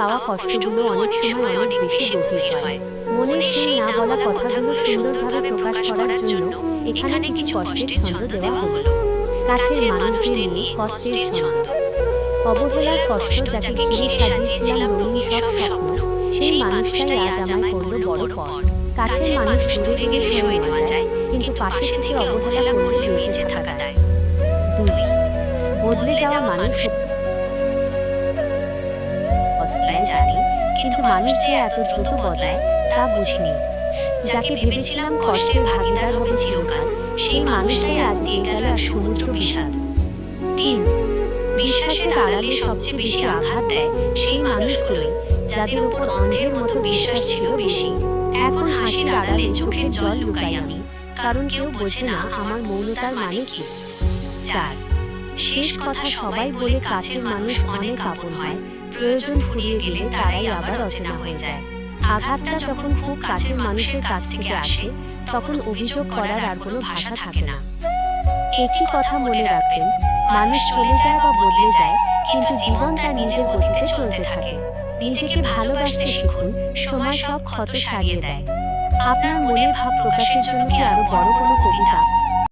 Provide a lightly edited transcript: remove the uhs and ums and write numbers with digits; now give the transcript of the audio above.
পাওয়া কষ্টগুলো অনেক সময় অনেক বেশি গভীর হয়। মনের সেই না বলা কথাগুলো সুন্দরভাবে প্রকাশ করার জন্য এখানে কিছু কষ্টের ছন্দ দেওয়া হলো। কাছের মানুষদের নিয়ে কষ্টের ছন্দ। অবহেলার কষ্ট, যাকে ঘিরে সাজিয়েছিলাম রঙিন সব স্বপ্ন, সেই মানুষটাই আজ আমায় করল বড় পর। কাছের মানুষ দূরে গেলে সয়ে নেওয়া যায়, কিন্তু পাশে থেকে অবহেলা করলে বেঁচে থাকা দায়। 2. বদলে যাওয়া মানুষ বদলায় জানি, কিন্তু মানুষ যে এত দ্রুত বদলায় তা বুঝিনি। যাকে ভেবেছিলাম কষ্টের ভাগিদার হবে চিরকাল, সেই মানুষটাই আজ দিয়ে গেল এক সমুদ্র বিষাদ। 3. বিশ্বাসের আড়ালে সবচেয়ে বেশি আঘাত দেয় সেই মানুষগুলোই যাদের উপর অন্ধের মতো বিশ্বাস ছিল বেশি। এখন হাসির আড়ালে চোখের জল লুকাই আমি, কারণ কেউ বোঝে না আমার মৌনতার মানে কি। 4. শেষ কথা সবাই বলে কাছের মানুষ অনেক আপন হয়, প্রয়োজন ফুরিয়ে গেলে তারাই আবার অচেনা হয়ে যায়। আঘাতটা যখন খুব কাছের মানুষের কাছ থেকে আসে, তখন অভিযোগ করার আর কোনো ভাষা থাকে না। একটি কথা মনে রাখবেন, মানুষ চলে যায় বা বদলে যায়, কিন্তু জীবন তার নিজের গতিতে চলতে থাকে। নিজেকে ভালোবাসতে শিখুন, সময় সব ক্ষত সারিয়ে দেয়। আপনার মনের ভাব প্রকাশের জন্য কি আরো বড় কোনো কবিতা